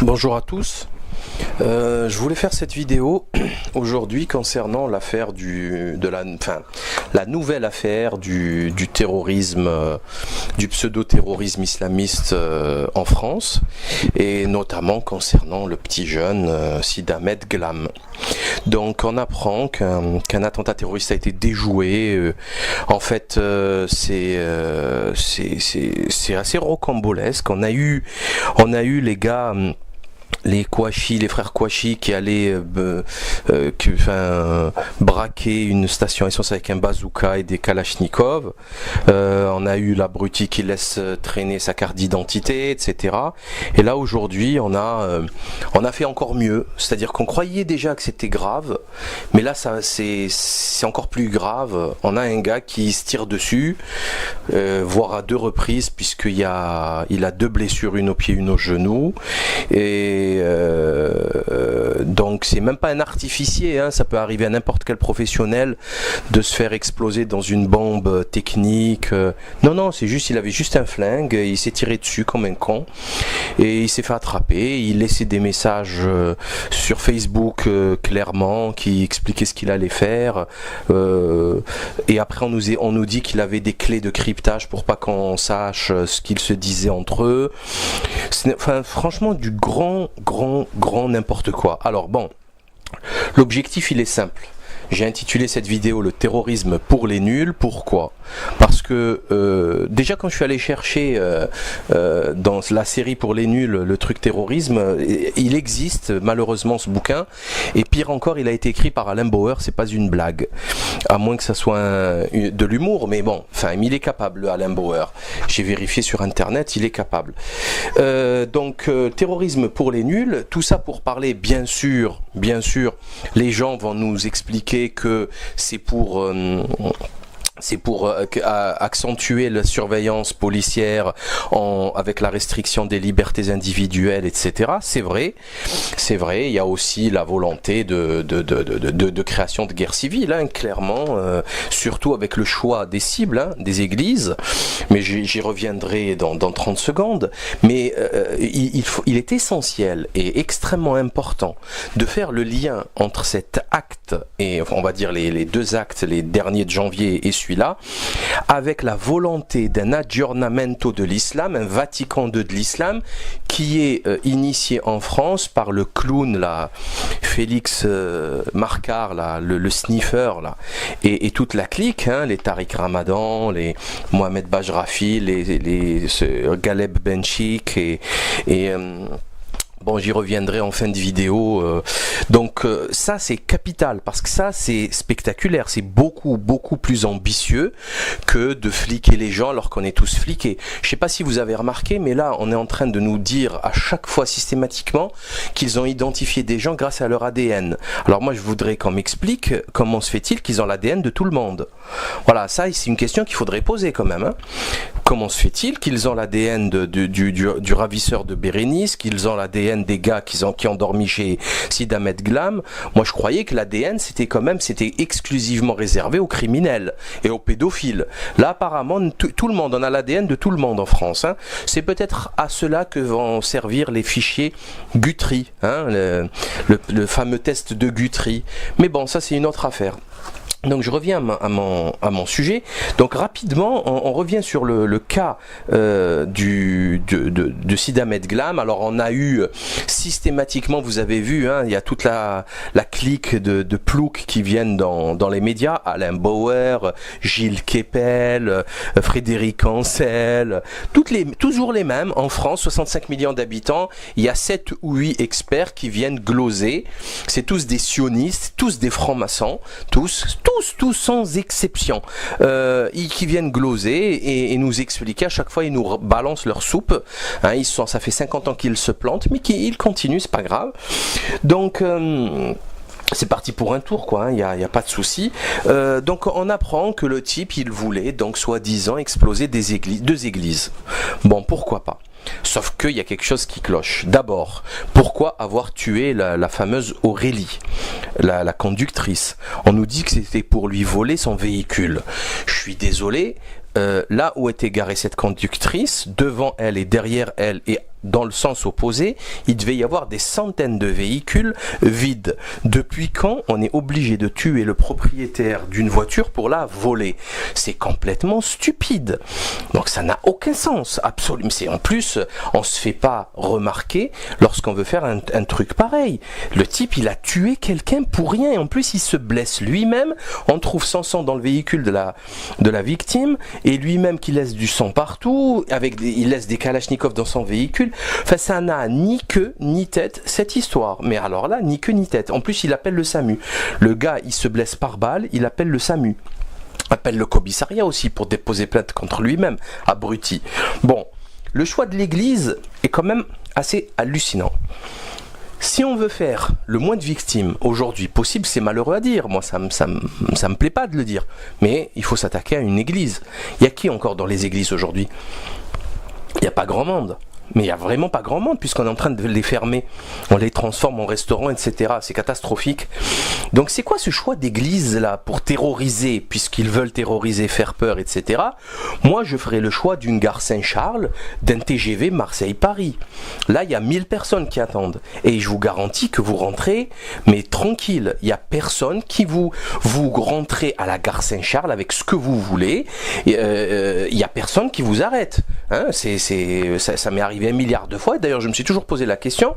Bonjour à tous. Je voulais faire cette vidéo aujourd'hui concernant l'affaire la nouvelle affaire du terrorisme, du pseudo-terrorisme islamiste en France, et notamment concernant le petit jeune Sid Ahmed Glam. Donc on apprend qu'un attentat terroriste a été déjoué. En fait, c'est assez rocambolesque. On a eu les gars, les frères Kouachi qui allaient braquer une station essence avec un bazooka et des kalachnikovs. On a eu l'abruti qui laisse traîner sa carte d'identité, etc. Et là aujourd'hui on a fait encore mieux, c'est-à-dire qu'on croyait déjà que c'était grave, mais là c'est encore plus grave. On a un gars qui se tire dessus, voire à 2 reprises, puisqu'il a 2 blessures, une au pied, une au genou, et donc c'est même pas un artificier, hein, ça peut arriver à n'importe quel professionnel de se faire exploser dans une bombe technique. Non, c'est juste, il avait juste un flingue, il s'est tiré dessus comme un con et il s'est fait attraper. Il laissait des messages sur Facebook clairement qui expliquaient ce qu'il allait faire, et après on nous dit qu'il avait des clés de cryptage pour pas qu'on sache ce qu'ils se disaient entre eux. Enfin, franchement, du grand n'importe quoi. Alors bon, l'objectif il est simple. J'ai intitulé cette vidéo le terrorisme pour les nuls. Pourquoi? Parce que déjà quand je suis allé chercher dans la série pour les nuls le truc terrorisme, il existe malheureusement ce bouquin, et pire encore, il a été écrit par Alain Bauer. C'est pas une blague, à moins que ça soit de l'humour, mais bon, enfin il est capable, le Alain Bauer. J'ai vérifié sur internet, il est capable. Donc terrorisme pour les nuls, tout ça pour parler, bien sûr, les gens vont nous expliquer que c'est pour accentuer la surveillance policière avec la restriction des libertés individuelles, etc. C'est vrai, il y a aussi la volonté de création de guerre civile, hein, clairement, surtout avec le choix des cibles, hein, des églises, mais j'y reviendrai dans 30 secondes. Mais il est essentiel et extrêmement important de faire le lien entre cet acte, et on va dire les 2 actes, les derniers de janvier et celui-là, avec la volonté d'un aggiornamento de l'islam, un Vatican II de l'islam, qui est initié en France par le clown là, Félix Marcard, là, le sniffer là, et toute la clique, hein, les Tariq Ramadan, les Mohamed Bajrafi, les Galeb Benchik et bon, j'y reviendrai en fin de vidéo. Donc ça c'est capital, parce que ça c'est spectaculaire, c'est beaucoup plus ambitieux que de fliquer les gens alors qu'on est tous fliqués. Je sais pas si vous avez remarqué, mais là on est en train de nous dire à chaque fois systématiquement qu'ils ont identifié des gens grâce à leur ADN. Alors moi je voudrais qu'on m'explique comment se fait-il qu'ils ont l'ADN de tout le monde. Voilà, ça c'est une question qu'il faudrait poser quand même, hein. Comment se fait-il qu'ils ont l'ADN du ravisseur de Bérénice, qu'ils ont l'ADN des gars qui ont dormi chez Sid Ahmed Glam? Moi je croyais que l'ADN c'était exclusivement réservé aux criminels et aux pédophiles. Là apparemment tout le monde, on a l'ADN de tout le monde en France, hein. C'est peut-être à cela que vont servir les fichiers Guthrie, hein, le fameux test de Guthrie. Mais bon, ça c'est une autre affaire. Donc je reviens à mon sujet. Donc rapidement, on revient sur le cas de Sid Ahmed Glam. Alors on a eu systématiquement, vous avez vu, hein, il y a toute la clique de ploucs qui viennent dans les médias. Alain Bauer, Gilles Kepel, Frédéric Ancel, toujours les mêmes. En France, 65 millions d'habitants, il y a 7 ou 8 experts qui viennent gloser. C'est tous des sionistes, tous des francs-maçons, tous sans exception, qui viennent gloser et nous expliquer à chaque fois. Ils nous balancent leur soupe, hein, ça fait 50 ans qu'ils se plantent, mais ils continuent, c'est pas grave. Donc c'est parti pour un tour, quoi, il n'y a pas de souci. Donc on apprend que le type il voulait donc soi-disant exploser 2 églises. Bon, pourquoi pas? Sauf qu'il y a quelque chose qui cloche. D'abord, pourquoi avoir tué la fameuse Aurélie, la conductrice? On nous dit que c'était pour lui voler son véhicule. Je suis désolé, là où était garée cette conductrice, devant elle et derrière elle et dans le sens opposé, il devait y avoir des centaines de véhicules vides. Depuis quand on est obligé de tuer le propriétaire d'une voiture pour la voler? C'est complètement stupide. Donc ça n'a aucun sens, absolument. En plus, on se fait pas remarquer lorsqu'on veut faire un truc pareil. Le type, il a tué quelqu'un pour rien. En plus, il se blesse lui-même. On trouve son sang dans le véhicule de la victime, et lui-même qui laisse du sang partout, il laisse des kalachnikovs dans son véhicule. Enfin, ça n'a ni queue ni tête, cette histoire. Mais alors là, ni queue ni tête. En plus, il appelle le SAMU. Le gars, il se blesse par balle, il appelle le SAMU. Appelle le commissariat aussi pour déposer plainte contre lui-même. Abruti. Bon, le choix de l'église est quand même assez hallucinant. Si on veut faire le moins de victimes aujourd'hui possible, c'est malheureux à dire. Moi, ça me plaît pas de le dire. Mais il faut s'attaquer à une église. Il y a qui encore dans les églises aujourd'hui? Il n'y a pas grand monde. Mais il n'y a vraiment pas grand monde puisqu'on est en train de les fermer. On les transforme en restaurants, etc. C'est catastrophique. Donc c'est quoi ce choix d'église là pour terroriser, puisqu'ils veulent terroriser, faire peur, etc. Moi je ferais le choix d'une gare Saint-Charles, d'un TGV Marseille-Paris. Là il y a 1000 personnes qui attendent. Et je vous garantis que vous rentrez, mais tranquille. Il n'y a personne qui vous rentrez à la gare Saint-Charles avec ce que vous voulez. Il n'y a personne qui vous arrête. Hein, ça m'est arrivé 1 milliard de fois, et d'ailleurs je me suis toujours posé la question.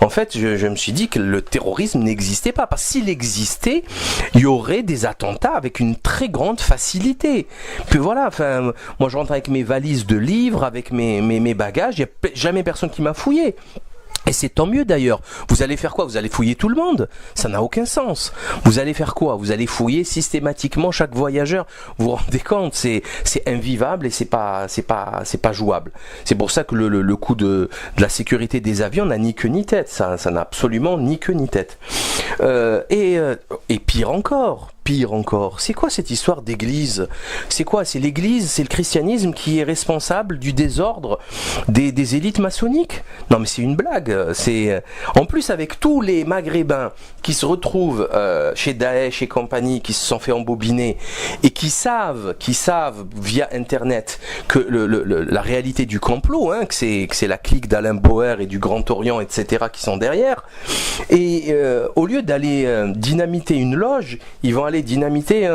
En fait, je me suis dit que le terrorisme n'existait pas, parce que s'il existait, il y aurait des attentats avec une très grande facilité. Puis voilà, enfin, moi je rentre avec mes valises de livres, avec mes bagages, il n'y a jamais personne qui m'a fouillé. Et c'est tant mieux d'ailleurs. Vous allez faire quoi? Vous allez fouiller tout le monde? Ça n'a aucun sens. Vous allez faire quoi? Vous allez fouiller systématiquement chaque voyageur. Vous vous rendez compte? C'est invivable et c'est pas jouable. C'est pour ça que le coup de la sécurité des avions n'a ni queue ni tête. Ça n'a absolument ni queue ni tête. Et pire encore, c'est quoi cette histoire d'église? C'est quoi? C'est l'église, c'est le christianisme qui est responsable du désordre des élites maçonniques? Non mais c'est une blague. En plus avec tous les maghrébins qui se retrouvent chez Daesh et compagnie, qui se sont fait embobiner et qui savent via internet que la réalité du complot, hein, que c'est la clique d'Alain Bauer et du Grand Orient, etc. qui sont derrière. Et au lieu d'aller dynamiter une loge, ils vont aller dynamiter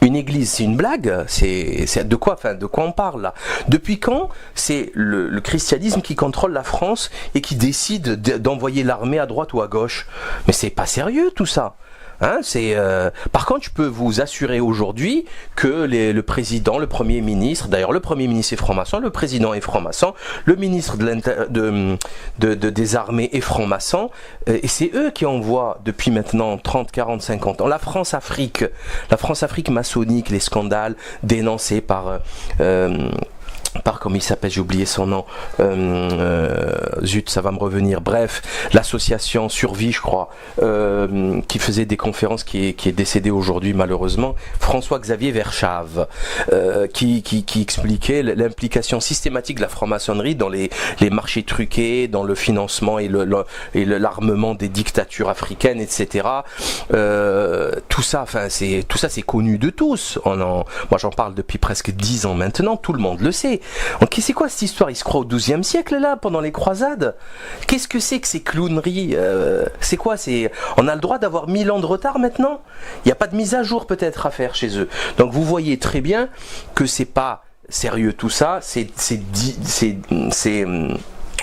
une église. C'est une blague? C'est de quoi on parle là? Depuis quand c'est le christianisme qui contrôle la France et qui décide d'envoyer l'armée à droite ou à gauche? Mais c'est pas sérieux tout ça. Hein, par contre, je peux vous assurer aujourd'hui que le président, le premier ministre, d'ailleurs le premier ministre est franc-maçon, le président est franc-maçon, le ministre des armées est franc-maçon, et c'est eux qui envoient depuis maintenant 30, 40, 50 ans la France-Afrique maçonnique, les scandales dénoncés par comment il s'appelle, j'ai oublié son nom, zut, ça va me revenir, bref, l'association Survie, je crois, qui faisait des conférences, qui est décédé aujourd'hui malheureusement, François-Xavier Verschave, qui expliquait l'implication systématique de la franc-maçonnerie dans les marchés truqués, dans le financement et l'armement des dictatures africaines, etc. Tout ça c'est connu de tous. Moi j'en parle depuis presque 10 ans maintenant, tout le monde le sait. Ok, c'est quoi cette histoire? Il se croit au XIIe siècle là, pendant les croisades? Qu'est-ce que c'est que ces clowneries? C'est quoi? On a le droit d'avoir 1000 ans de retard maintenant? Il n'y a pas de mise à jour peut-être à faire chez eux. Donc vous voyez très bien que c'est pas sérieux tout ça. C'est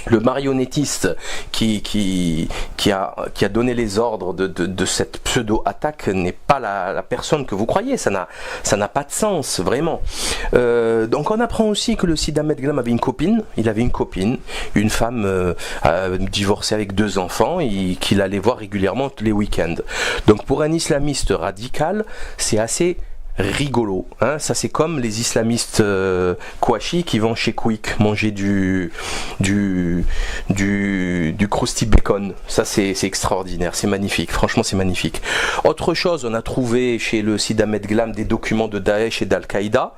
le marionnettiste qui a donné les ordres de cette pseudo-attaque n'est pas la personne que vous croyez. Ça n'a pas de sens, vraiment. Donc on apprend aussi que le Sid Ahmed Glam avait une copine. Il avait une copine, une femme divorcée avec 2 enfants, et qu'il allait voir régulièrement tous les week-ends. Donc pour un islamiste radical, c'est assez rigolo, hein. Ça c'est comme les islamistes Kouachi qui vont chez Quick manger du Krusty Bacon. Ça c'est extraordinaire, c'est magnifique, franchement c'est magnifique. Autre chose, on a trouvé chez le Sid Ahmed Glam des documents de Daesh et d'Al-Qaïda.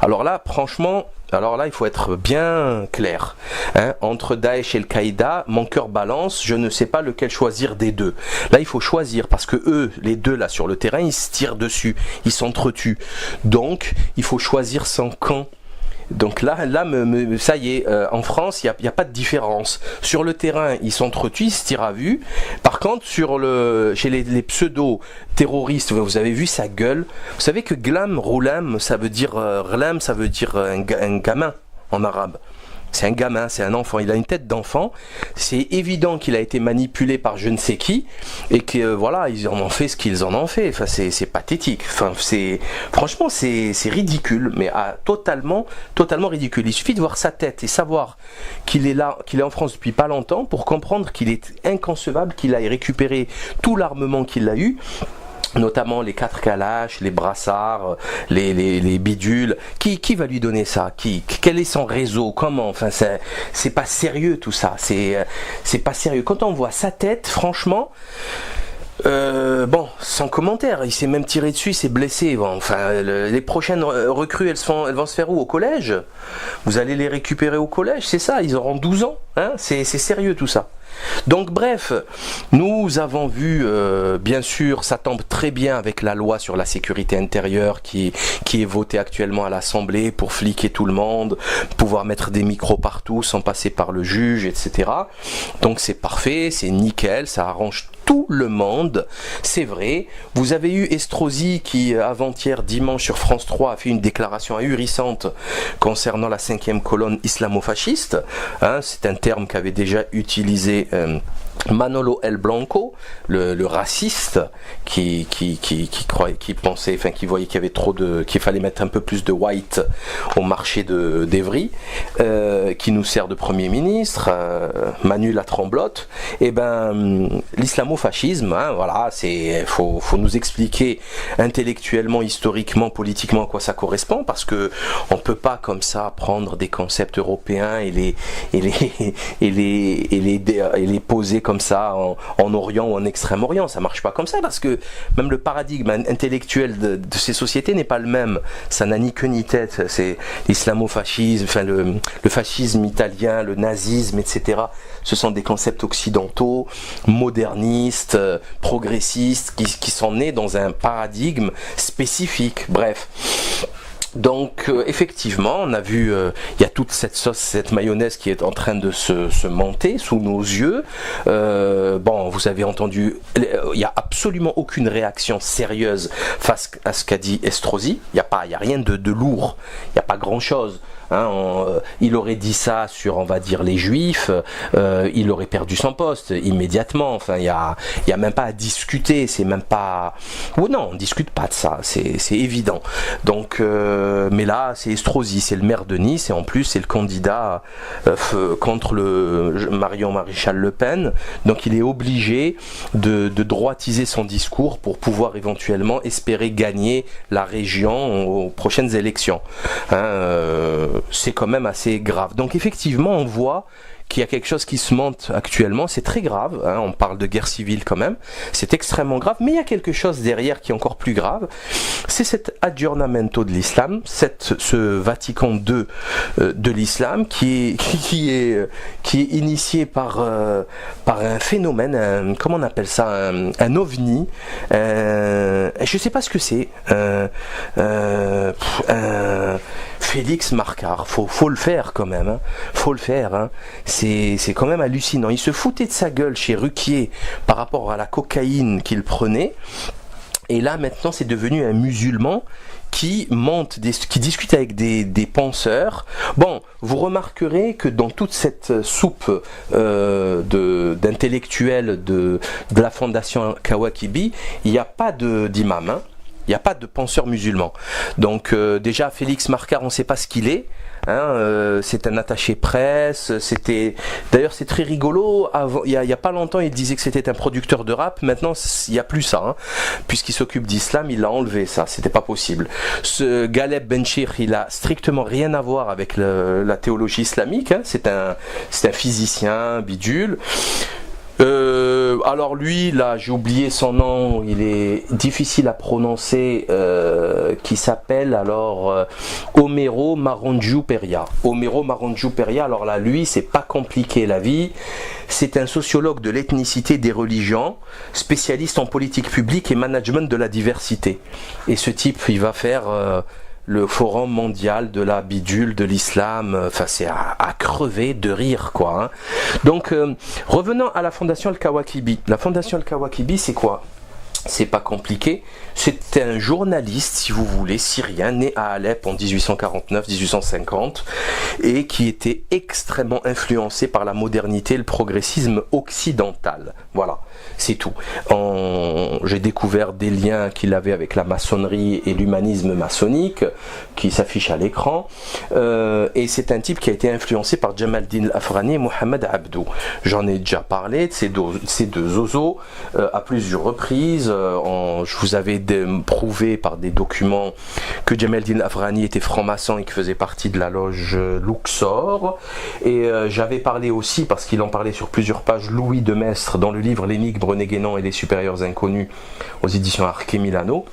Alors là, franchement, il faut être bien clair. Hein, entre Daesh et Al-Qaïda, mon cœur balance, je ne sais pas lequel choisir des deux. Là, il faut choisir parce que eux, les deux là sur le terrain, ils se tirent dessus, ils s'entretuent. Donc, il faut choisir son camp. Donc là, ça y est, en France, il n'y a pas de différence. Sur le terrain, ils s'entretuent, ils se tirent à vue. Par contre, chez les pseudo-terroristes, vous avez vu sa gueule. Vous savez que glam, roulam, ça veut dire rlam, ça veut dire un gamin en arabe. C'est un gamin, c'est un enfant, il a une tête d'enfant. C'est évident qu'il a été manipulé par je ne sais qui et que voilà, ils en ont fait ce qu'ils en ont fait. Enfin, c'est pathétique. Enfin, franchement, c'est ridicule, mais totalement ridicule. Il suffit de voir sa tête et savoir qu'il est là, qu'il est en France depuis pas longtemps pour comprendre qu'il est inconcevable qu'il aille récupérer tout l'armement qu'il a eu. Notamment les 4 Kalash, les brassards, les bidules. Qui va lui donner ça? Quel est son réseau? Comment? Enfin, c'est pas sérieux tout ça. C'est pas sérieux. Quand on voit sa tête, franchement, bon, sans commentaire. Il s'est même tiré dessus, il s'est blessé. Bon, enfin, les prochaines recrues, elles vont se faire où? Au collège? Vous allez les récupérer au collège, c'est ça? Ils auront 12 ans. Hein, c'est sérieux tout ça. Donc bref, nous avons vu, bien sûr, ça tombe très bien avec la loi sur la sécurité intérieure qui est votée actuellement à l'Assemblée pour fliquer tout le monde, pouvoir mettre des micros partout sans passer par le juge, etc. Donc c'est parfait, c'est nickel, ça arrange tout le monde, c'est vrai. Vous avez eu Estrosi qui, avant-hier, dimanche, sur France 3, a fait une déclaration ahurissante concernant la 5e colonne islamo-fasciste. Hein, c'est un terme qu'avait déjà utilisé Manolo El Blanco, le raciste qui pensait, enfin qui voyait qu'il y avait qu'il fallait mettre un peu plus de white au marché d'Evry, qui nous sert de Premier ministre, Manu la Tremblote. Et ben l'islamo-fascisme, hein, voilà, faut nous expliquer intellectuellement, historiquement, politiquement à quoi ça correspond, parce que on peut pas comme ça prendre des concepts européens et les poser comme ça en Orient ou en Extrême-Orient. Ça marche pas comme ça, parce que même le paradigme intellectuel de ces sociétés n'est pas le même. Ça n'a ni queue ni tête. C'est l'islamo-fascisme, enfin le fascisme italien, le nazisme, etc. Ce sont des concepts occidentaux, modernistes, progressistes, qui sont nés dans un paradigme spécifique. Bref. Donc effectivement, on a vu, il y a toute cette sauce, cette mayonnaise qui est en train de se monter sous nos yeux. Bon, vous avez entendu, il n'y a absolument aucune réaction sérieuse face à ce qu'a dit Estrosi. Il n'y a rien de lourd, il n'y a pas grand-chose. Hein, il aurait dit ça sur, on va dire, les juifs, il aurait perdu son poste immédiatement. Enfin, il y a même pas à discuter, c'est même pas. Ou non, on discute pas de ça, c'est évident. Donc, mais là, c'est Estrosi, c'est le maire de Nice, et en plus, c'est le candidat contre le Marion Maréchal Le Pen. Donc, il est obligé de droitiser son discours pour pouvoir éventuellement espérer gagner la région aux prochaines élections. Hein, c'est quand même assez grave. Donc effectivement, on voit qu'il y a quelque chose qui se monte actuellement, c'est très grave, hein, on parle de guerre civile quand même, c'est extrêmement grave, mais il y a quelque chose derrière qui est encore plus grave, c'est cet aggiornamento de l'islam, ce Vatican II de l'islam qui est initié par un phénomène, comment on appelle ça, un ovni, je sais pas ce que c'est, Félix Marcard, faut le faire quand même, hein. Faut le faire, hein. C'est quand même hallucinant. Il se foutait de sa gueule chez Ruquier par rapport à la cocaïne qu'il prenait, et là maintenant c'est devenu un musulman qui discute avec des penseurs. Bon, vous remarquerez que dans toute cette soupe d'intellectuels de la fondation Kawakibi, il n'y a pas d'imam, hein. Il n'y a pas de penseur musulman. Donc déjà, Félix Marcard, on ne sait pas ce qu'il est. Hein, c'est un attaché presse. D'ailleurs, c'est très rigolo. Il y a pas longtemps, il disait que c'était un producteur de rap. Maintenant, il n'y a plus ça, hein. Puisqu'il s'occupe d'islam, il a enlevé ça. C'était pas possible. Ce Galeb Benchir, il a strictement rien à voir avec la théologie islamique, hein. C'est un physicien bidule. Alors lui, là, j'ai oublié son nom, il est difficile à prononcer, qui s'appelle alors Homero Marangiu-Peria. Homero Marangiu-Peria, alors là, lui, c'est pas compliqué la vie. C'est un sociologue de l'ethnicité des religions, spécialiste en politique publique et management de la diversité. Et ce type, il va faire le forum mondial de la bidule de l'islam, enfin c'est à crever de rire quoi. Hein. Donc revenons à la fondation Al-Kawakibi. La fondation Al-Kawakibi c'est quoi? C'est pas compliqué, c'était un journaliste, si vous voulez, syrien, né à Alep en 1849-1850 et qui était extrêmement influencé par la modernité et le progressisme occidental. Voilà, c'est tout. J'ai découvert des liens qu'il avait avec la maçonnerie et l'humanisme maçonnique qui s'affichent à l'écran. Et c'est un type qui a été influencé par Jamaldin Afrani et Mohamed Abdou. J'en ai déjà parlé de ces deux zozos à plusieurs reprises. Je vous avais prouvé par des documents que Jamaldin Afrani était franc-maçon et qu'il faisait partie de la loge Luxor. Et j'avais parlé aussi, parce qu'il en parlait sur plusieurs pages, Louis de Maistre dans le livre L'énigme René Guénon et les supérieurs inconnus aux éditions Arche Milano.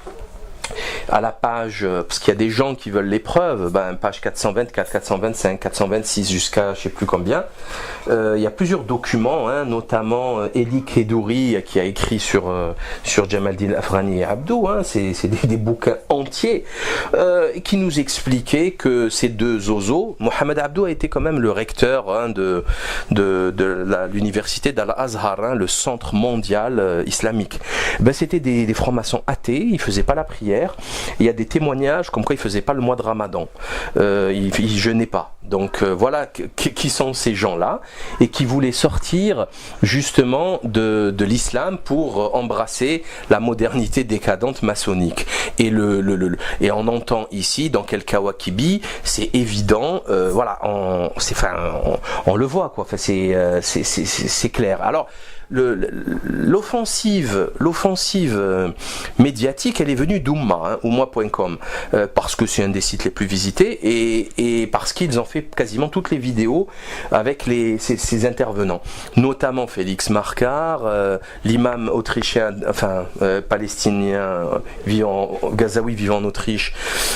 À la page, parce qu'il y a des gens qui veulent les preuves, page 424, 425, 426 jusqu'à je sais plus combien, il y a plusieurs documents, hein, notamment Eli Kedouri qui a écrit sur Jamaldin Afrani et Abdou, hein, c'est des bouquins entiers qui nous expliquaient que ces deux zozos, Mohamed Abdou a été quand même le recteur hein, de l'université d'Al-Azhar, hein, le centre mondial islamique. C'était des francs-maçons athées, ils faisaient pas la prière. Il y a des témoignages comme quoi il ne faisait pas le mois de Ramadan, il jeûnait pas. Donc voilà qui sont ces gens-là et qui voulaient sortir justement de l'islam pour embrasser la modernité décadente maçonnique. Et on entend ici dans quel Kawakibi, c'est évident, voilà, on le voit quoi. Enfin, c'est clair. Alors l'offensive médiatique, elle est venue d'Oumma, hein, Oumma.com, parce que c'est un des sites les plus visités et parce qu'ils ont fait quasiment toutes les vidéos avec ces intervenants, notamment Félix Markar, l'imam autrichien, palestinien gazaoui vivant en Autriche,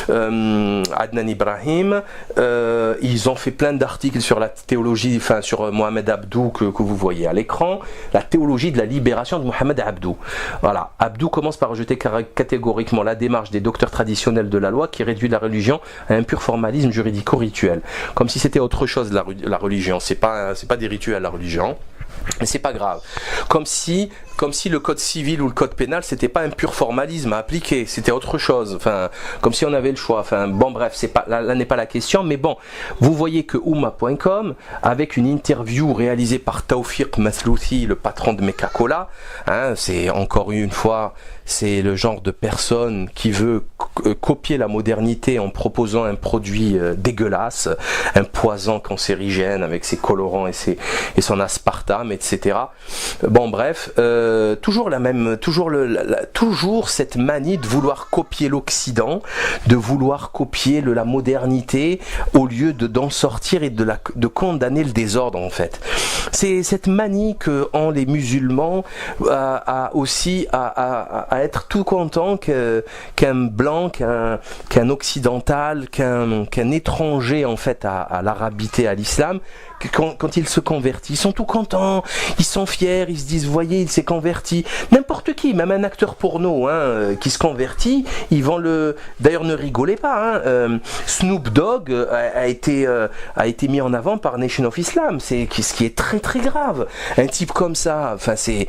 Adnan Ibrahim. Ils ont fait plein d'articles sur la théologie, sur Mohamed Abdou que vous voyez à l'écran, la théologie de la libération de Mohamed Abdou. Voilà, Abdou commence par rejeter catégoriquement la démarche des docteurs traditionnels de la loi qui réduit la religion à un pur formalisme juridico-rituel. Comme si c'était autre chose la religion, c'est pas des rituels la religion. Mais c'est pas grave. Comme si le code civil ou le code pénal c'était pas un pur formalisme à appliquer, c'était autre chose. Comme si on avait le choix. Bref, là n'est pas la question. Mais bon, vous voyez que Oumma.com, avec une interview réalisée par Tawfiq Mathlouthi, le patron de Meka-Cola, hein, c'est encore une fois, c'est le genre de personne qui veut copier la modernité en proposant un produit dégueulasse, un poison cancérigène avec ses colorants et son aspartame, etc. Bon bref, toujours cette manie de vouloir copier l'Occident, de vouloir copier la modernité au lieu d'en sortir et de condamner le désordre en fait. C'est cette manie que ont les musulmans à être tout content qu'un blanc, qu'un occidental, qu'un étranger en fait à l'arabité, à l'islam, quand il se convertit, ils sont tout contents, ils sont fiers, ils se disent, voyez, il s'est converti. N'importe qui, même un acteur porno qui se convertit, ils vont d'ailleurs ne rigolez pas, hein, Snoop Dogg a été mis en avant par Nation of Islam, ce qui est très très grave. Un type comme ça, c'est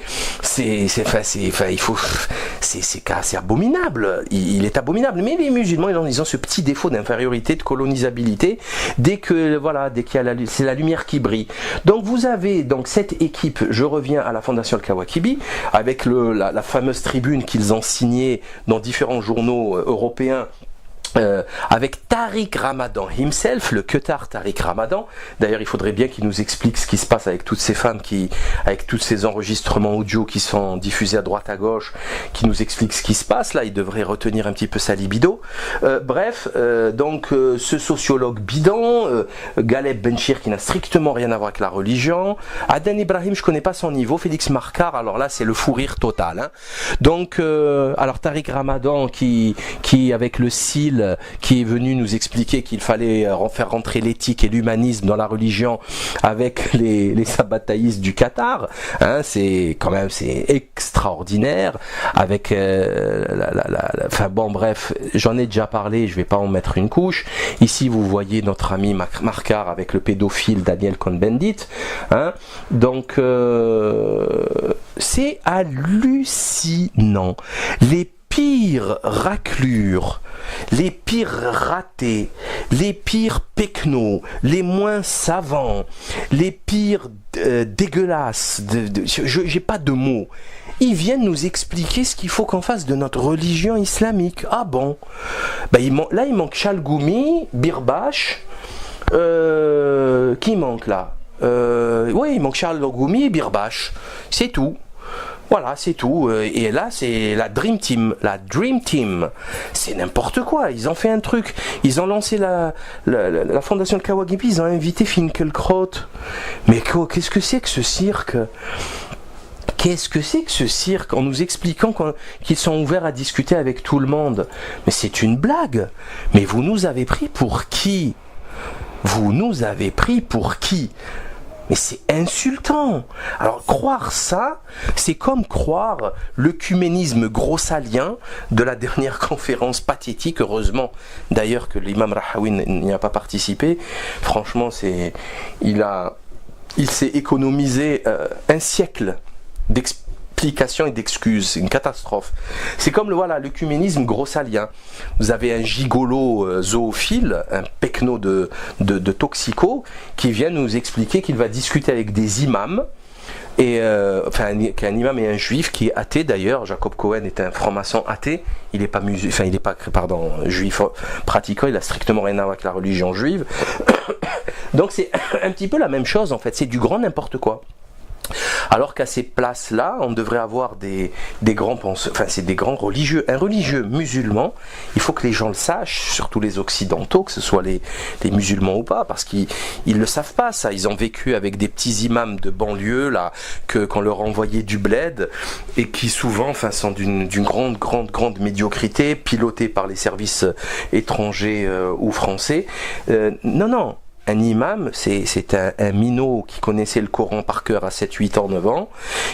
abominable, il est abominable. Mais les musulmans, ils ont ce petit défaut d'infériorité, de colonisabilité, dès qu'il y a c'est la lumière qui brille. Donc vous avez cette équipe, je reviens à la fondation Al-Kawakibi, avec la fameuse tribune qu'ils ont signée dans différents journaux européens, avec Tariq Ramadan himself, le Qatar Tariq Ramadan. D'ailleurs, il faudrait bien qu'il nous explique ce qui se passe avec toutes ces femmes avec tous ces enregistrements audio qui sont diffusés à droite à gauche, qui nous explique ce qui se passe. Là, il devrait retenir un petit peu sa libido. Ce sociologue bidon, Galeb Benchir, qui n'a strictement rien à voir avec la religion. Adnan Ibrahim, je connais pas son niveau. Félix Markar, alors là, c'est le fou rire total. Hein. Donc, alors Tariq Ramadan qui avec le SIL pédophile qui est venu nous expliquer qu'il fallait faire rentrer l'éthique et l'humanisme dans la religion avec les sabbataïstes du Qatar, hein, c'est quand même c'est extraordinaire avec enfin bon bref, j'en ai déjà parlé, je vais pas en mettre une couche. Ici vous voyez notre ami Marcar avec le pédophile Daniel Cohn-Bendit, hein, donc c'est hallucinant. Les pires raclures, les pires ratés, les pires pecnos, les moins savants, les pires dégueulasses, j'ai pas de mots. Ils viennent nous expliquer ce qu'il faut qu'on fasse de notre religion islamique. Ah bon, ben, là il manque Chalgoumi, Birbache, qui manque là, oui il manque Chalgoumi et Birbache, c'est tout. Voilà, c'est tout. Et là, c'est la Dream Team. La Dream Team. C'est n'importe quoi. Ils ont fait un truc. Ils ont lancé la fondation de Kawagibi. Ils ont invité Finkelkraut. Mais qu'est-ce que c'est que ce cirque ? Qu'est-ce que c'est que ce cirque en nous expliquant qu'ils sont ouverts à discuter avec tout le monde ? Mais c'est une blague. Mais vous nous avez pris pour qui ? Vous nous avez pris pour qui ? Mais c'est insultant. Alors croire ça, c'est comme croire l'œcuménisme grossalien de la dernière conférence pathétique. Heureusement d'ailleurs que l'imam Rahawi n'y a pas participé. Franchement, il s'est économisé un siècle d'explications et d'excuses. C'est une catastrophe. C'est comme l'œcuménisme grossalien. Vous avez un gigolo zoophile, un pecno de toxico, qui vient nous expliquer qu'il va discuter avec des imams, et qu'un imam et un juif qui est athée d'ailleurs. Jacob Cohen est un franc-maçon athée, il n'est pas juif pratiquant, il a strictement rien à voir avec la religion juive. Donc c'est un petit peu la même chose en fait, c'est du grand n'importe quoi. Alors qu'à ces places-là, on devrait avoir des grands penseurs, enfin c'est des grands religieux. Un religieux musulman, il faut que les gens le sachent, surtout les occidentaux, que ce soit les musulmans ou pas, parce qu'ils le savent pas ça. Ils ont vécu avec des petits imams de banlieue là, qu'on leur envoyait du bled, et qui souvent, enfin, sont d'une grande médiocrité, pilotés par les services étrangers ou français. Non. Un imam, c'est un minot qui connaissait le Coran par cœur à 7, 8 ans, 9 ans,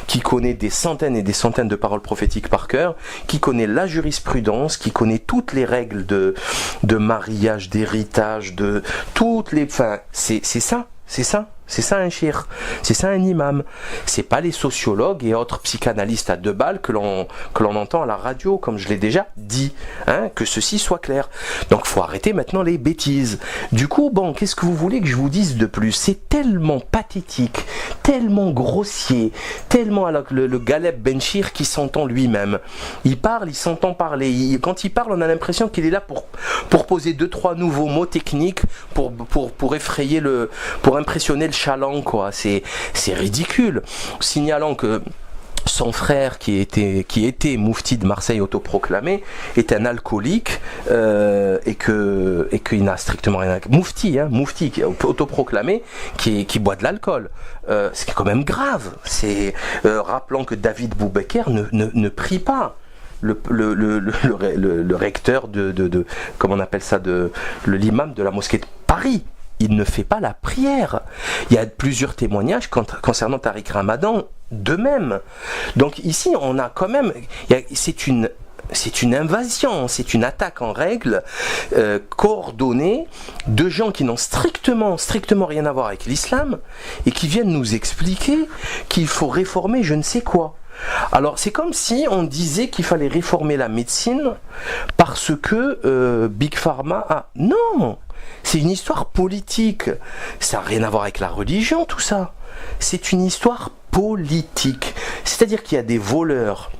qui connaît des centaines et des centaines de paroles prophétiques par cœur, qui connaît la jurisprudence, qui connaît toutes les règles de mariage, d'héritage, de toutes les... Enfin, c'est ça un shir, c'est ça un imam. C'est pas les sociologues et autres psychanalystes à 2 balles que l'on entend à la radio, comme je l'ai déjà dit, hein, que ceci soit clair. Donc faut arrêter maintenant les bêtises. Du coup, bon, qu'est-ce que vous voulez que je vous dise de plus ? C'est tellement pathétique, tellement grossier, tellement alors que le Galeb Benchir qui s'entend lui-même. Il parle, il s'entend parler. Quand il parle, on a l'impression qu'il est là pour poser 2-3 nouveaux mots techniques pour effrayer pour impressionner le chaland, quoi. C'est ridicule. Signalant que son frère, qui était moufti de Marseille autoproclamé, est un alcoolique et qu'il n'a strictement rien à... Moufti autoproclamé qui boit de l'alcool. C'est quand même grave. Rappelant que David Boubeker ne prie pas. Le recteur de comment on appelle ça, l'imam de la mosquée de Paris, il ne fait pas la prière. Il y a plusieurs témoignages concernant Tariq Ramadan de même. Donc ici on a quand même, c'est une invasion, c'est une attaque en règle coordonnée de gens qui n'ont strictement rien à voir avec l'islam et qui viennent nous expliquer qu'il faut réformer je ne sais quoi. Alors c'est comme si on disait qu'il fallait réformer la médecine parce que Big Pharma a... Non, c'est une histoire politique, ça n'a rien à voir avec la religion tout ça, c'est une histoire politique, c'est-à-dire qu'il y a des voleurs,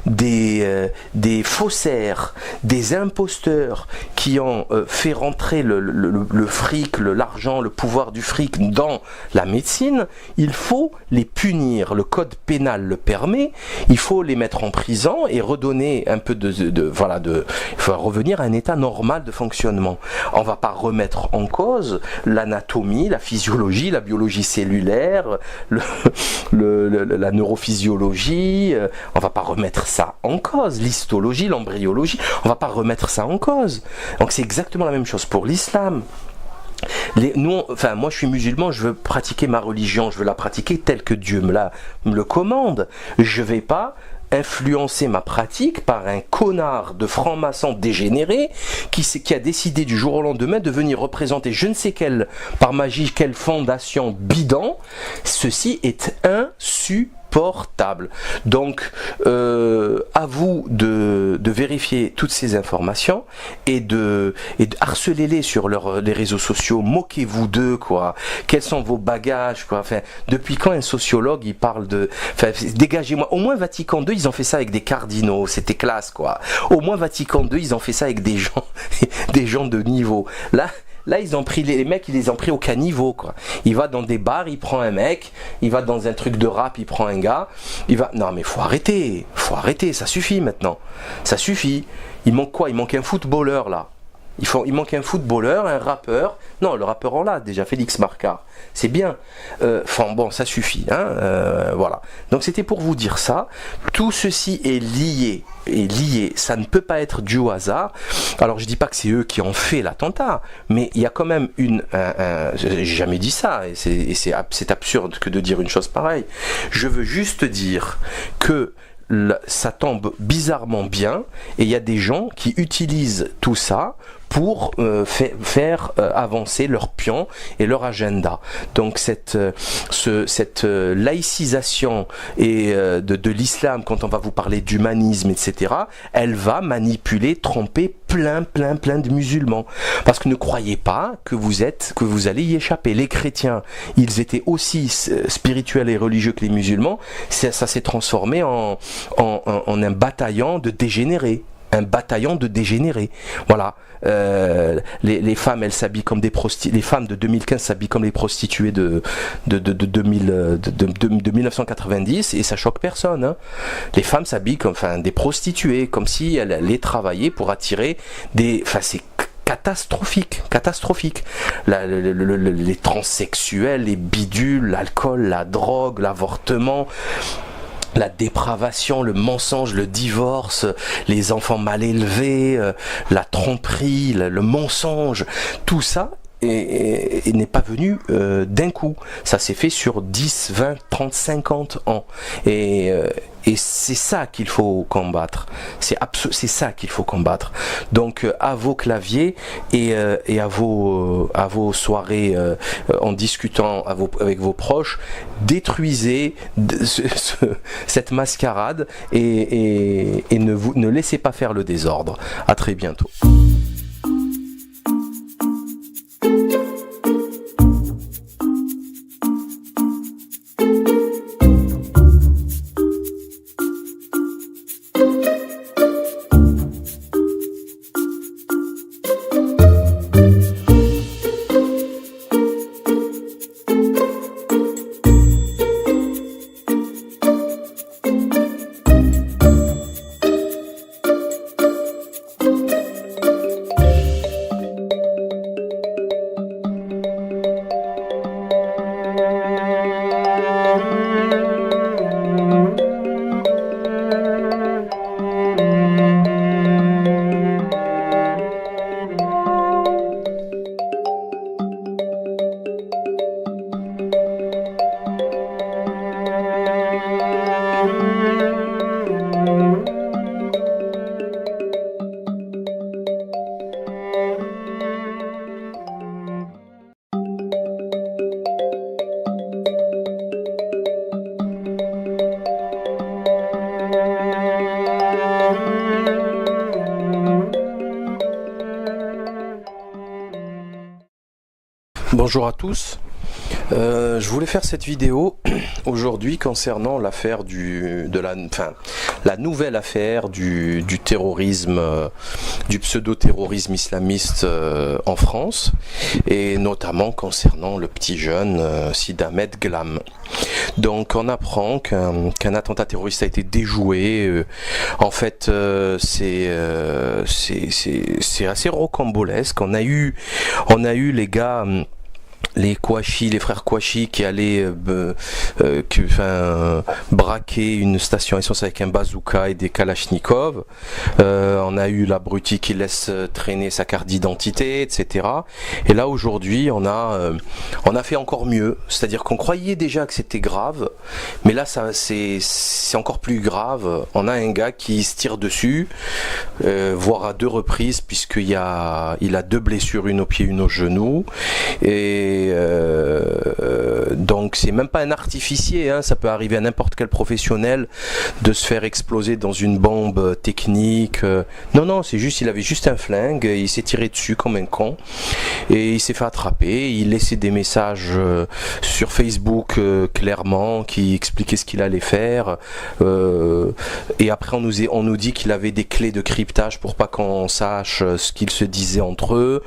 des faussaires, des imposteurs qui ont fait rentrer le fric, l'argent, le pouvoir du fric dans la médecine. Il faut les punir, le code pénal le permet, il faut les mettre en prison et redonner un peu il faut revenir à un état normal de fonctionnement. On va pas remettre en cause l'anatomie, la physiologie, la biologie cellulaire, la neurophysiologie, on va pas remettre ça en cause, l'histologie, l'embryologie, on va pas remettre ça en cause. Donc c'est exactement la même chose pour l'islam. Moi je suis musulman, je veux pratiquer ma religion, je veux la pratiquer telle que Dieu me le commande. Je vais pas influencer ma pratique par un connard de franc-maçon dégénéré qui a décidé du jour au lendemain de venir représenter je ne sais quelle, par magie, quelle fondation bidon. Ceci est insupportable. Donc à vous de vérifier toutes ces informations et de harcelez-les sur les réseaux sociaux, moquez-vous d'eux, quoi. Quels sont vos bagages, quoi. Enfin, depuis quand un sociologue il parle de, enfin, dégagez-moi. Au moins Vatican II ils ont fait ça avec des cardinaux, c'était classe, quoi. Au moins Vatican II ils ont fait ça avec des gens de niveau. Là, ils ont pris les mecs, ils les ont pris au caniveau, quoi. Il va dans des bars, il prend un mec, il va dans un truc de rap, il prend un gars, non mais faut arrêter, ça suffit maintenant, ça suffit. Il manque quoi? Il manque un footballeur là. Il manque un footballeur, un rappeur. Non, le rappeur en l'a déjà, Félix Marca. C'est bien. Bon, ça suffit. Hein, voilà. Donc c'était pour vous dire ça. Tout ceci est lié. Ça ne peut pas être dû au hasard. Alors je dis pas que c'est eux qui ont fait l'attentat, mais il y a quand même j'ai jamais dit ça, et c'est absurde que de dire une chose pareille. Je veux juste dire que ça tombe bizarrement bien, et il y a des gens qui utilisent tout ça pour faire avancer leur pion et leur agenda. Donc cette laïcisation de l'islam, quand on va vous parler d'humanisme, etc., elle va manipuler, tromper plein de musulmans. Parce que ne croyez pas que vous allez y échapper. Les chrétiens, ils étaient aussi spirituels et religieux que les musulmans. Ça s'est transformé en un bataillon de dégénérés. Voilà. Les femmes, elles s'habillent comme des prostituées. Les femmes de 2015 s'habillent comme les prostituées de 1990, et ça choque personne. Hein. Les femmes s'habillent comme des prostituées, comme si elles allaient travailler pour attirer des. C'est catastrophique. Les transsexuels, les bidules, l'alcool, la drogue, l'avortement, la dépravation, le mensonge, le divorce, les enfants mal élevés, la tromperie, le mensonge, tout ça n'est pas venu d'un coup. Ça s'est fait sur 10, 20, 30, 50 ans. Et c'est ça qu'il faut combattre. C'est ça qu'il faut combattre. Donc à vos claviers et à vos soirées en discutant avec vos proches, détruisez cette mascarade et ne laissez pas faire le désordre. À très bientôt. Bonjour à tous. Je voulais faire cette vidéo aujourd'hui concernant l'affaire la nouvelle affaire du terrorisme, du pseudo-terrorisme islamiste en France, et notamment concernant le petit jeune Sid Ahmed Glam. Donc on apprend qu'un attentat terroriste a été déjoué. En fait, c'est assez rocambolesque. On a eu les gars les Kouachi, les frères Kouachi qui allaient braquer une station essence avec un bazooka et des kalachnikovs. On a eu l'abruti qui laisse traîner sa carte d'identité, etc. Et là aujourd'hui on a fait encore mieux, c'est-à-dire qu'on croyait déjà que c'était grave, mais là c'est encore plus grave. On a un gars qui se tire dessus, voire à 2 reprises, puisqu'il a 2 blessures, une au pied, une au genou, et donc c'est même pas un artificier, hein, ça peut arriver à n'importe quel professionnel de se faire exploser dans une bombe technique. Non, c'est juste, il avait juste un flingue, il s'est tiré dessus comme un con et il s'est fait attraper. Il laissait des messages sur Facebook clairement qui expliquaient ce qu'il allait faire, et après on nous dit qu'il avait des clés de cryptage pour pas qu'on sache ce qu'ils se disaient entre eux.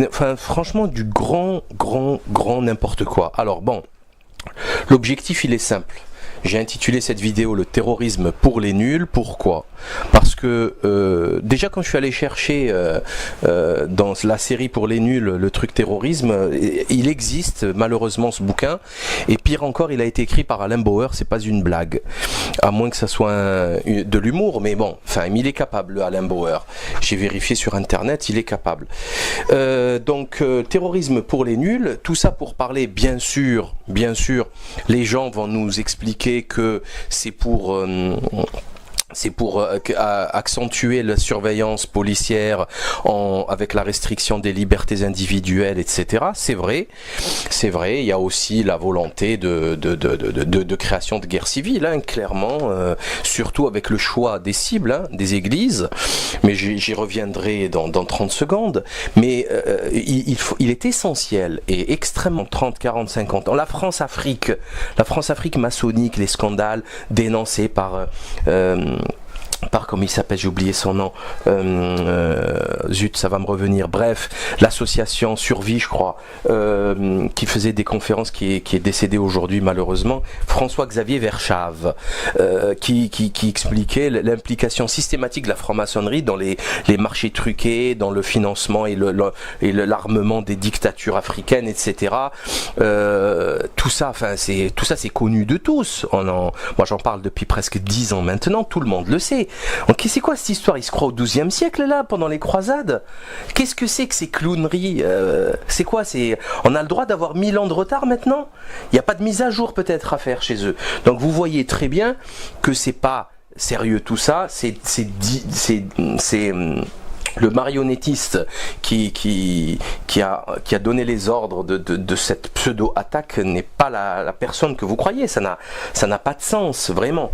Enfin, franchement, du grand n'importe quoi. Alors bon, l'objectif il est simple. J'ai intitulé cette vidéo le terrorisme pour les nuls. Pourquoi? Parce que déjà quand je suis allé chercher dans la série pour les nuls le truc terrorisme, il existe malheureusement ce bouquin, et pire encore, il a été écrit par Alain Bauer, c'est pas une blague, à moins que ça soit de l'humour, mais bon, enfin il est capable, le Alain Bauer, j'ai vérifié sur internet, il est capable. Donc terrorisme pour les nuls, tout ça pour parler, bien sûr, les gens vont nous expliquer que c'est pour accentuer la surveillance policière avec la restriction des libertés individuelles, etc. C'est vrai, il y a aussi la volonté de création de guerre civile, hein, clairement, surtout avec le choix des cibles, hein, des églises, mais j'y reviendrai dans 30 secondes, mais il est essentiel et extrêmement 30, 40, 50 ans. La France-Afrique maçonnique, les scandales dénoncés par comme il s'appelle, j'ai oublié son nom, zut, ça va me revenir, bref, l'association Survie, je crois, qui faisait des conférences, qui est décédé aujourd'hui malheureusement, François-Xavier Verschave, qui expliquait l'implication systématique de la franc-maçonnerie dans les marchés truqués, dans le financement et l'armement des dictatures africaines, etc. Tout ça c'est connu de tous. Moi j'en parle depuis presque 10 ans maintenant, tout le monde le sait. Donc c'est quoi cette histoire? Il se croit au XIIe siècle là, pendant les croisades? Qu'est-ce que c'est que ces clowneries? C'est quoi? On a le droit d'avoir 1000 ans de retard maintenant? Il n'y a pas de mise à jour peut-être à faire chez eux. Donc vous voyez très bien que c'est pas sérieux tout ça. C'est le marionnettiste qui a donné les ordres de cette pseudo-attaque n'est pas la personne que vous croyez. Ça n'a pas de sens, vraiment.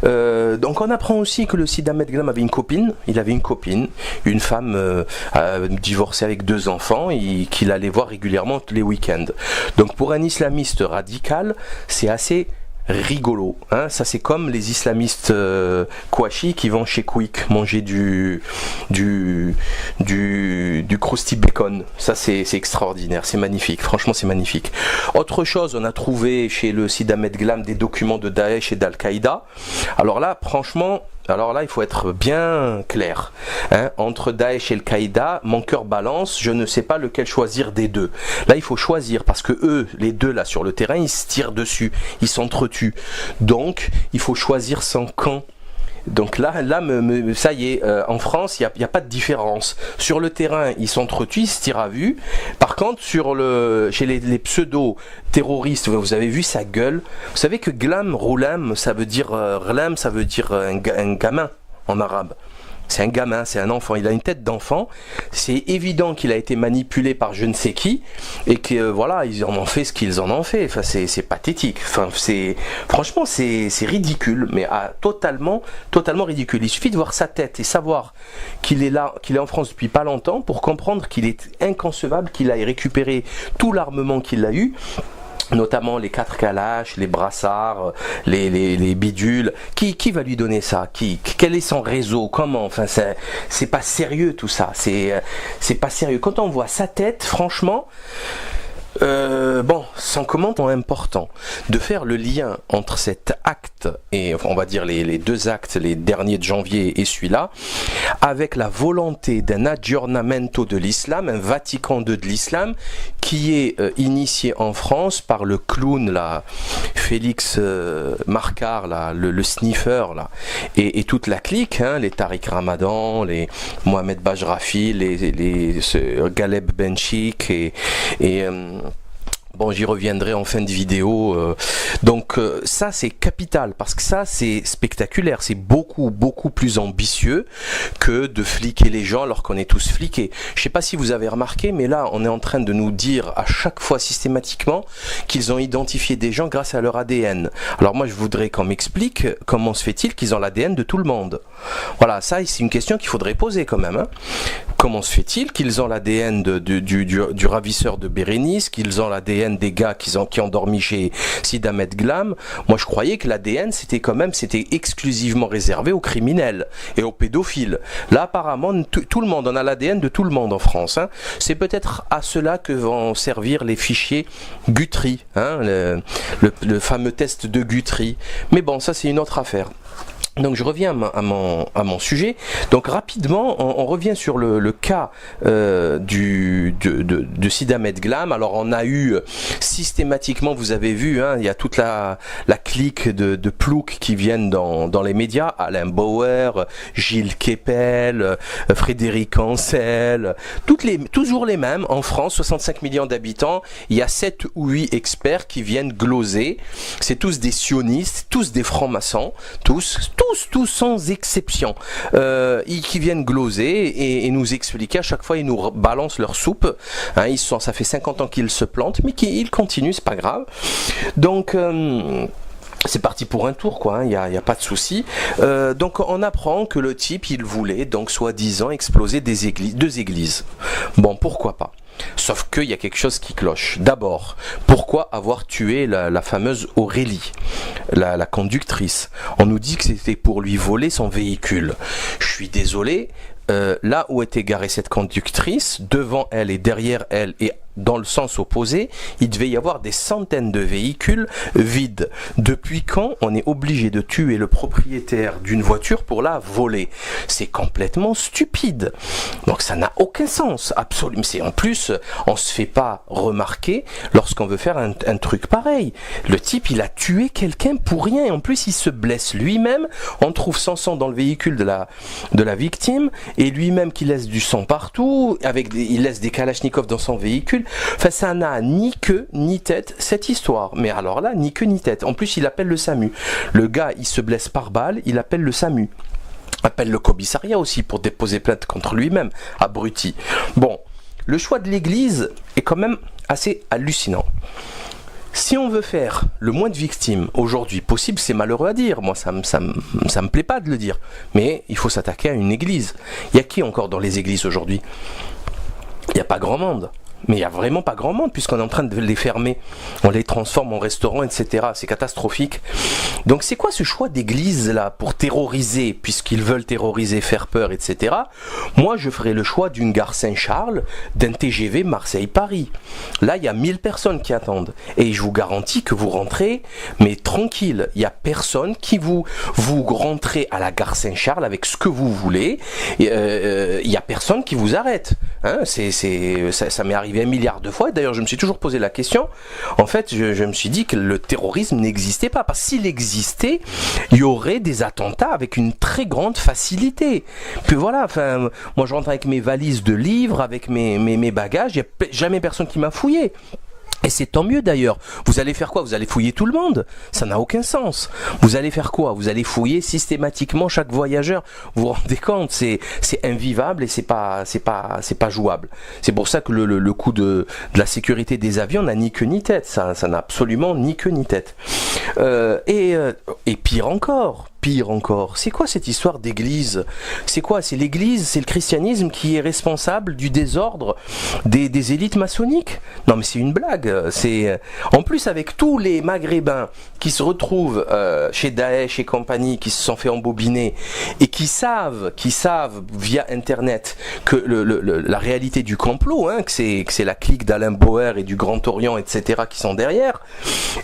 Donc on apprend aussi que le Sid Ahmed Glam avait une copine. Il avait une femme divorcée avec 2 enfants, et qu'il allait voir régulièrement tous les week-ends. Donc pour un islamiste radical, c'est assez rigolo, hein. Ça c'est comme les islamistes Kouachi qui vont chez Quick manger du Krusty Bacon. Ça c'est extraordinaire, c'est magnifique, franchement c'est magnifique. Autre chose, on a trouvé chez le Sid Ahmed Glam des documents de Daesh et d'Al-Qaïda. Alors là franchement, il faut être bien clair, hein. Entre Daesh et Al-Qaïda, mon cœur balance, je ne sais pas lequel choisir des deux. Là il faut choisir, parce que eux, les deux là sur le terrain, ils se tirent dessus, ils s'entretuent. Donc il faut choisir son camp. Donc là ça y est, en France, il n'y a pas de différence. Sur le terrain, ils s'entretuent, ils se tirent à vue. Par contre, chez les pseudo-terroristes, vous avez vu sa gueule. Vous savez que glam, roulam, ça veut dire rlam, ça veut dire un gamin en arabe. C'est un gamin, c'est un enfant, il a une tête d'enfant. C'est évident qu'il a été manipulé par je ne sais qui, et que voilà, ils en ont fait ce qu'ils en ont fait. Enfin, c'est pathétique. Enfin, franchement, c'est ridicule, mais totalement ridicule. Il suffit de voir sa tête et savoir qu'il est là, qu'il est en France depuis pas longtemps, pour comprendre qu'il est inconcevable qu'il aille récupérer tout l'armement qu'il a eu, notamment les 4 Kalash, les brassards, les bidules. Qui va lui donner ça? Quel est son réseau? Comment? Enfin, c'est pas sérieux tout ça. C'est pas sérieux. Quand on voit sa tête, franchement, sans commentaire, important de faire le lien entre cet acte et on va dire les 2 actes, les derniers de janvier et celui-là, avec la volonté d'un aggiornamento de l'islam, un Vatican II de l'islam, qui est initié en France par le clown là, Félix Marcard, là, le sniffer là, et toute la clique, hein, les Tariq Ramadan, les Mohamed Bajrafi, les Galeb Benchik et bon, j'y reviendrai en fin de vidéo. Donc ça, c'est capital, parce que ça, c'est spectaculaire. C'est beaucoup plus ambitieux que de fliquer les gens alors qu'on est tous fliqués. Je sais pas si vous avez remarqué, mais là, on est en train de nous dire à chaque fois systématiquement qu'ils ont identifié des gens grâce à leur ADN. Alors moi, je voudrais qu'on m'explique comment se fait-il qu'ils ont l'ADN de tout le monde. Voilà, ça, c'est une question qu'il faudrait poser quand même. Hein. Comment se fait-il qu'ils ont l'ADN du ravisseur de Bérénice, qu'ils ont l'ADN des gars qui ont dormi chez Sid Ahmed Glam? Moi je croyais que l'ADN c'était exclusivement réservé aux criminels et aux pédophiles. Là apparemment tout le monde, on a l'ADN de tout le monde en France. Hein. C'est peut-être à cela que vont servir les fichiers Guthrie, hein, le fameux test de Guthrie. Mais bon, ça c'est une autre affaire. Donc je reviens à mon sujet. Donc rapidement, on revient sur le cas de Sid Ahmed Glam. Alors on a eu systématiquement, vous avez vu, hein, il y a toute la clique de ploucs qui viennent dans les médias. Alain Bauer, Gilles Kepel, Frédéric Ancel, toujours les mêmes. En France, 65 millions d'habitants, il y a 7 ou 8 experts qui viennent gloser. C'est tous des sionistes, tous des francs-maçons, tous sans exception, qui viennent gloser et nous expliquer à chaque fois, ils nous balancent leur soupe. Hein, ça fait 50 ans qu'ils se plantent, mais ils continuent, c'est pas grave. Donc c'est parti pour un tour, quoi, il n'y a pas de souci. Donc on apprend que le type, il voulait donc soi-disant exploser deux églises. Bon, pourquoi pas? Sauf qu'il y a quelque chose qui cloche. D'abord, pourquoi avoir tué la fameuse Aurélie, la conductrice? On nous dit que c'était pour lui voler son véhicule. Je suis désolé, là où était garée cette conductrice, devant elle et derrière elle et dans le sens opposé, il devait y avoir des centaines de véhicules vides. Depuis quand on est obligé de tuer le propriétaire d'une voiture pour la voler? C'est complètement stupide. Donc ça n'a aucun sens, absolument. En plus, on se fait pas remarquer lorsqu'on veut faire un truc pareil. Le type, il a tué quelqu'un pour rien. En plus, il se blesse lui-même. On trouve son sang dans le véhicule de la victime et lui-même qui laisse du sang partout. Il laisse des kalachnikovs dans son véhicule. Enfin, ça n'a ni queue ni tête cette histoire. Mais alors là, ni queue ni tête. En plus, il appelle le SAMU. Le gars, il se blesse par balle, il appelle le SAMU. Appelle le commissariat aussi pour déposer plainte contre lui-même. Abruti. Bon, le choix de l'église est quand même assez hallucinant. Si on veut faire le moins de victimes aujourd'hui possible, c'est malheureux à dire. Moi, ça me plaît pas de le dire. Mais il faut s'attaquer à une église. Il y a qui encore dans les églises aujourd'hui? Il n'y a pas grand monde. Mais il n'y a vraiment pas grand monde puisqu'on est en train de les fermer. On les transforme en restaurants, etc. C'est catastrophique. Donc c'est quoi ce choix d'église là pour terroriser, puisqu'ils veulent terroriser, faire peur, etc. Moi je ferais le choix d'une gare Saint-Charles, d'un TGV Marseille-Paris. Là il y a 1000 personnes qui attendent. Et je vous garantis que vous rentrez, mais tranquille. Il n'y a personne qui vous rentrez à la gare Saint-Charles avec ce que vous voulez. Il n'y a personne qui vous arrête. Hein, ça m'est arrivé 1 milliard de fois. D'ailleurs, je me suis toujours posé la question. En fait, je me suis dit que le terrorisme n'existait pas. Parce que s'il existait, il y aurait des attentats avec une très grande facilité. Puis voilà, enfin, moi je rentre avec mes valises de livres, avec mes bagages. Il n'y a jamais personne qui m'a fouillé. Et c'est tant mieux d'ailleurs. Vous allez faire quoi? Vous allez fouiller tout le monde? Ça n'a aucun sens. Vous allez faire quoi? Vous allez fouiller systématiquement chaque voyageur. Vous vous rendez compte? C'est invivable et c'est pas jouable. C'est pour ça que le coup de la sécurité des avions n'a ni queue ni tête. Ça n'a absolument ni queue ni tête. Et pire encore. C'est quoi cette histoire d'église? C'est quoi? C'est l'église, c'est le christianisme qui est responsable du désordre des élites maçonniques? Non mais c'est une blague. En plus avec tous les maghrébins qui se retrouvent chez Daesh et compagnie, qui se sont fait embobiner et qui savent via internet que la réalité du complot, hein, que c'est la clique d'Alain Bauer et du Grand Orient, etc. qui sont derrière.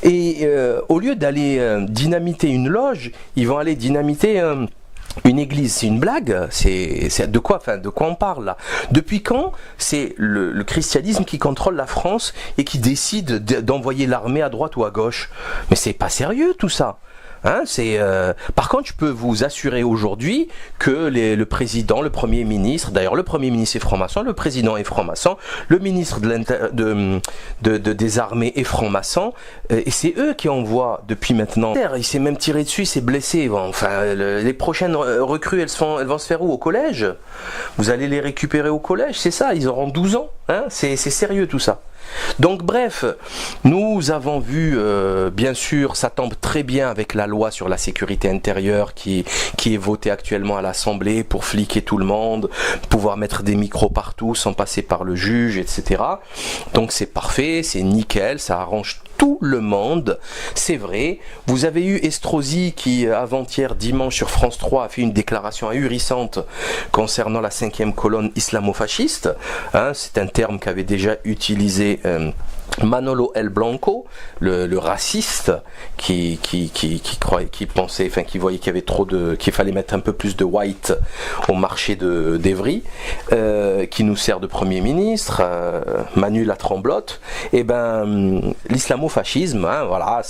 Et au lieu d'aller dynamiter une loge, ils vont aller dynamiter Une église, c'est une blague. C'est de quoi, enfin, de quoi on parle là? Depuis quand c'est le christianisme qui contrôle la France et qui décide d'envoyer l'armée à droite ou à gauche? Mais c'est pas sérieux tout ça. Hein, par contre, je peux vous assurer aujourd'hui que le président, le premier ministre, d'ailleurs le premier ministre est franc-maçon, le président est franc-maçon, le ministre des armées est franc-maçon, et c'est eux qui envoient depuis maintenant. Il s'est même tiré dessus, il s'est blessé. Bon, enfin, les prochaines recrues, elles vont se faire où? Au collège? Vous allez les récupérer au collège, c'est ça, ils auront 12 ans. Hein, c'est sérieux tout ça. Donc bref, nous avons vu, bien sûr, ça tombe très bien avec la loi sur la sécurité intérieure qui est votée actuellement à l'Assemblée pour fliquer tout le monde, pouvoir mettre des micros partout sans passer par le juge, etc. Donc c'est parfait, c'est nickel, ça arrange tout le monde, c'est vrai. Vous avez eu Estrosi qui, avant-hier, dimanche, sur France 3, a fait une déclaration ahurissante concernant la 5e colonne islamo-fasciste. Hein, c'est un terme qu'avait déjà utilisé Manolo El Blanco, le raciste qui pensait, enfin qui voyait qu'il y avait qu'il fallait mettre un peu plus de white au marché d'Evry, qui nous sert de Premier ministre, Manu la Tremblote. Et ben l'islamo-fascisme, hein, voilà,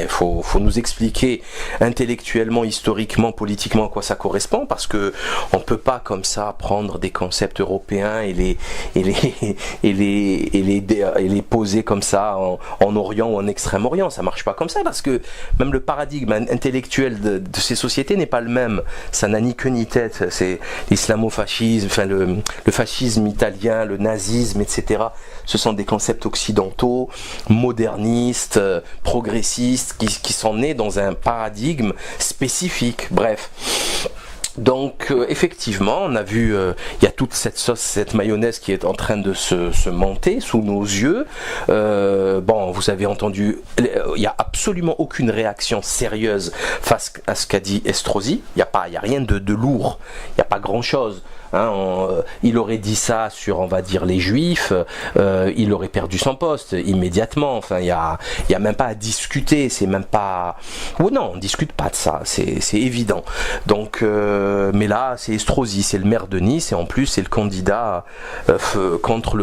faut nous expliquer intellectuellement, historiquement, politiquement à quoi ça correspond, parce que on peut pas comme ça prendre des concepts européens et les poser comme ça en Orient ou en Extrême-Orient. Ça marche pas comme ça, parce que même le paradigme intellectuel de ces sociétés n'est pas le même. Ça n'a ni queue ni tête. C'est l'islamo-fascisme, enfin le fascisme italien, le nazisme, etc. Ce sont des concepts occidentaux, modernistes, progressistes, qui sont nés dans un paradigme spécifique. Bref. Donc effectivement, on a vu, il y a toute cette sauce, cette mayonnaise qui est en train de se monter sous nos yeux. Bon, vous avez entendu, il n'y a absolument aucune réaction sérieuse face à ce qu'a dit Estrosi. Il n'y a rien de lourd, il n'y a pas grand-chose. Hein, il aurait dit ça sur, on va dire, les juifs, il aurait perdu son poste immédiatement. Enfin, il y a même pas à discuter, c'est même pas. Oh non, on discute pas de ça, c'est évident. Donc, mais là, c'est Estrosi, c'est le maire de Nice, et en plus, c'est le candidat contre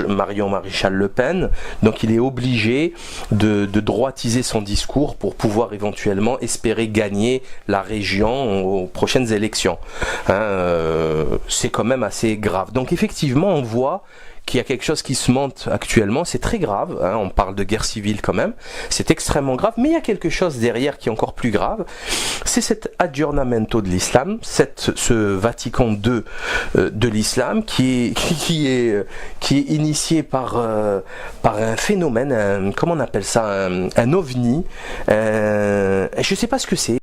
Marion Maréchal Le Pen. Donc, il est obligé de droitiser son discours pour pouvoir éventuellement espérer gagner la région aux prochaines élections. Hein, c'est quand même assez grave. Donc effectivement, on voit qu'il y a quelque chose qui se monte actuellement, c'est très grave, hein, on parle de guerre civile quand même, c'est extrêmement grave, mais il y a quelque chose derrière qui est encore plus grave, c'est cet aggiornamento de l'islam, ce Vatican II de l'islam qui est initié par un phénomène, comment on appelle ça, un ovni, je ne sais pas ce que c'est.